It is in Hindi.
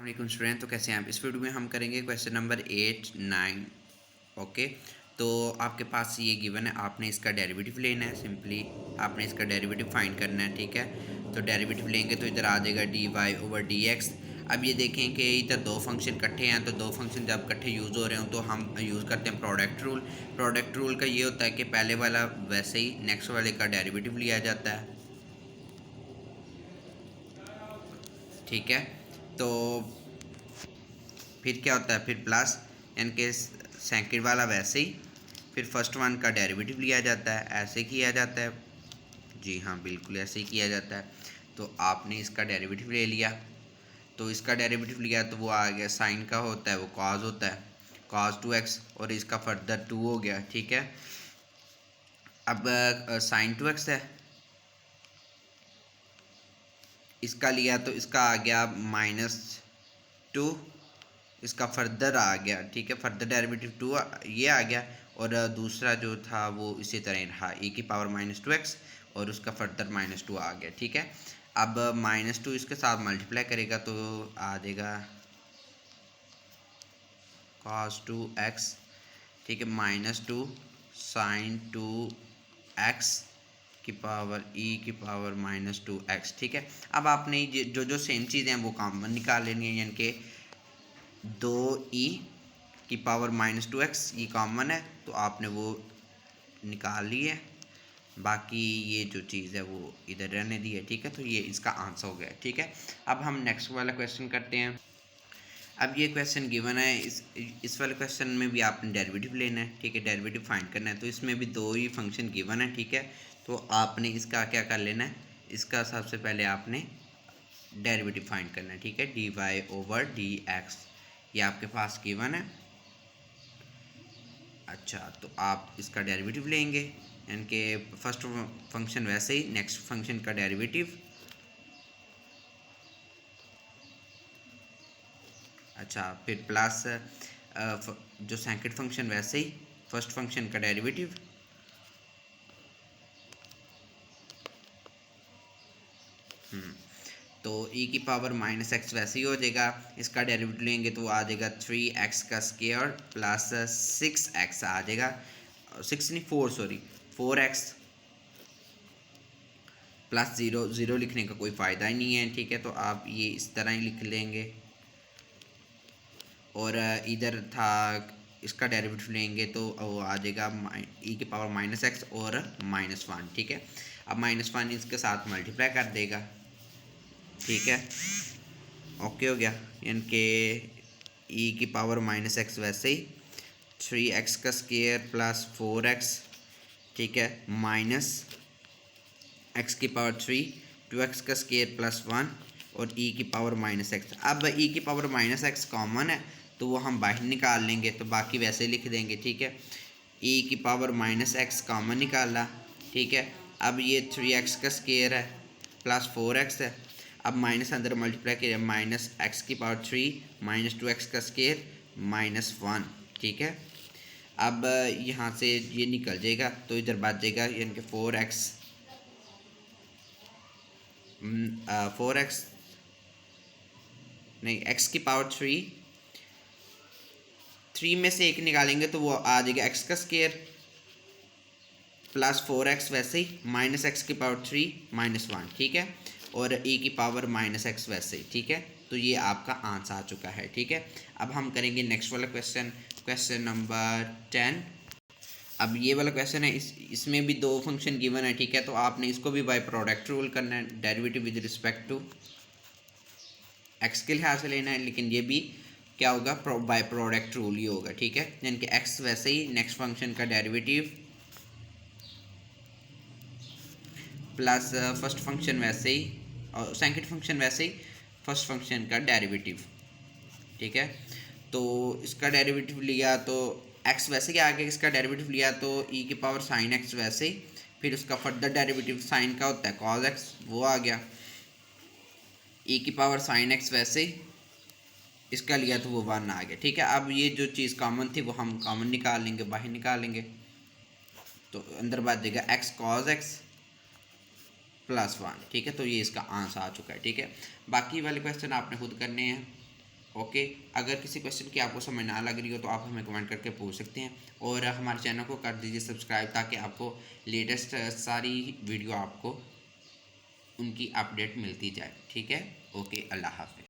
वालेकुम स्टूडेंट। तो कैसे हैं आप? इस वीडियो में हम करेंगे क्वेश्चन नंबर 8, 9। ओके, तो आपके पास ये गिवन है, आपने इसका डेरिवेटिव लेना है। सिंपली आपने इसका डेरिवेटिव फाइंड करना है। ठीक है, तो डेरिवेटिव लेंगे तो इधर आ जाएगा dy/dx। अब ये देखें कि इधर दो फंक्शन इकट्ठे हैं, तो दो फंक्शन जब इकट्ठे यूज़ हो रहे हो तो हम यूज़ करते हैं प्रोडक्ट रूल। प्रोडक्ट रूल का ये होता है कि पहले वाला वैसे ही नेक्स्ट वाले का डेरिवेटिव लिया जाता है। ठीक है, तो फिर क्या होता है, फिर प्लस, यानी कि सेकंड वाला वैसे ही, फिर फर्स्ट वन का डेरिवेटिव लिया जाता है। ऐसे किया जाता है। जी हाँ, बिल्कुल ऐसे ही किया जाता है। तो आपने इसका डेरिवेटिव ले लिया, तो इसका डेरिवेटिव लिया तो वो आ गया, साइन का होता है वो कॉस होता है, cos 2x, और इसका फर्दर 2 हो गया। ठीक है, अब साइन 2x है, इसका लिया तो इसका आ गया -2, इसका फर्दर आ गया। ठीक है, फर्दर डेरिवेटिव 2 ये आ गया, और दूसरा जो था वो इसी तरह रहा, e⁻²x, और उसका फर्दर -2 आ गया। ठीक है, अब -2 इसके साथ मल्टीप्लाई करेगा तो आ जाएगा cos 2x। ठीक है, -2 sin 2x की पावर e⁻²x। ठीक है, अब आपने जो जो सेम चीज़ें हैं वो कॉमन निकाल लेनी है, यानी कि 2e⁻²x ये कॉमन है तो आपने वो निकाल ली है। बाकी ये जो चीज़ है वो इधर रहने दी है। ठीक है, तो ये इसका आंसर हो गया। ठीक है, अब हम नेक्स्ट वाला क्वेश्चन करते हैं। अब ये क्वेश्चन गिवन है, इस वाले क्वेश्चन में भी आपने डेरिवेटिव लेना है। ठीक है, डेरिवेटिव फाइंड करना है, तो इसमें भी दो ही फंक्शन गिवन है। ठीक है, तो आपने इसका क्या कर लेना है, इसका सबसे पहले आपने डेरिवेटिव फाइंड करना है। ठीक है, dy/dx ये आपके पास गिवन है। अच्छा, तो आप इसका डेरिवेटिव लेंगे, यानी कि फर्स्ट फंक्शन वैसे ही नेक्स्ट फंक्शन का डेरिवेटिव। अच्छा, फिर प्लस जो सेकंड फंक्शन वैसे ही फर्स्ट फंक्शन का डेरिवेटिव। तो e⁻−x वैसे ही हो जाएगा, इसका डेरिवेटिव लेंगे तो आ जाएगा 3x का स्क्वायर प्लस 6x आ जाएगा, 6 नहीं 4, सॉरी 4x प्लस 0। ज़ीरो लिखने का कोई फ़ायदा ही नहीं है। ठीक है, तो आप ये इस तरह ही लिख लेंगे, और इधर था इसका डेरिवेटिव लेंगे तो वो आ जाएगा e⁻−x और -1। ठीक है, अब -1 इसके साथ मल्टीप्लाई कर देगा। ठीक है, ओके हो गया, यानी कि e⁻−x वैसे ही 3x का स्क्वायर प्लस 4x। ठीक है, माइनस x⁻3 2x का स्क्वायर प्लस 1 और e⁻−x। अब e⁻−x कॉमन है तो वो हम बाहर निकाल लेंगे, तो बाकी वैसे लिख देंगे। ठीक है, e⁻−x कॉमन निकाला। ठीक है, अब ये 3x का स्क्वायर है प्लस 4x है, अब माइनस अंदर मल्टीप्लाई किया, -x⁻3 -2x का स्क्वायर -1। ठीक है, अब यहाँ से ये निकल जाएगा तो इधर बच जाएगा, यानी कि 4x नहीं, x⁻3 में से एक निकालेंगे तो वो आ जाएगा x का स्क्वायर प्लस 4x वैसे ही -x⁻3 -1। ठीक है, और e⁻−x वैसे ही। ठीक है, तो ये आपका आंसर आ चुका है। ठीक है, अब हम करेंगे नेक्स्ट वाला क्वेश्चन, क्वेश्चन नंबर 10। अब ये वाला क्वेश्चन है, इसमें भी दो फंक्शन गिवन है। ठीक है, तो आपने इसको भी बाय प्रोडक्ट रूल करना है, derivative with respect to X के लिहाज से लेना है, लेकिन ये भी क्या होगा, बाय प्रोडक्ट रूल ही होगा। ठीक है, यानी कि एक्स वैसे ही नेक्स्ट फंक्शन का डेरिवेटिव प्लस फर्स्ट फंक्शन वैसे ही और सेकंड फंक्शन वैसे ही फर्स्ट फंक्शन का डेरिवेटिव। ठीक है, तो इसका डेरिवेटिव लिया तो x वैसे ही आ गया, इसका डेरिवेटिव लिया तो e⁻sin x वैसे ही, फिर उसका फर्दर डेरिवेटिव साइन का होता है cos x, वो आ गया, e⁻sin x वैसे ही इसका लिया तो वो 1 आ गया। ठीक है, अब ये जो चीज़ कॉमन थी वो हम कॉमन निकाल लेंगे, बाहर निकाल लेंगे, तो अंदर बात देगा x cos x +1। ठीक है, तो ये इसका आंसर आ चुका है। ठीक है, बाकी वाले क्वेश्चन आपने खुद करने हैं। ओके, अगर किसी क्वेश्चन की आपको समझ ना लग रही हो तो आप हमें कमेंट करके पूछ सकते हैं, और हमारे चैनल को कर दीजिए सब्सक्राइब, ताकि आपको लेटेस्ट सारी वीडियो आपको उनकी अपडेट मिलती जाए। ठीक है, ओके, अल्लाह हाफ़िज़।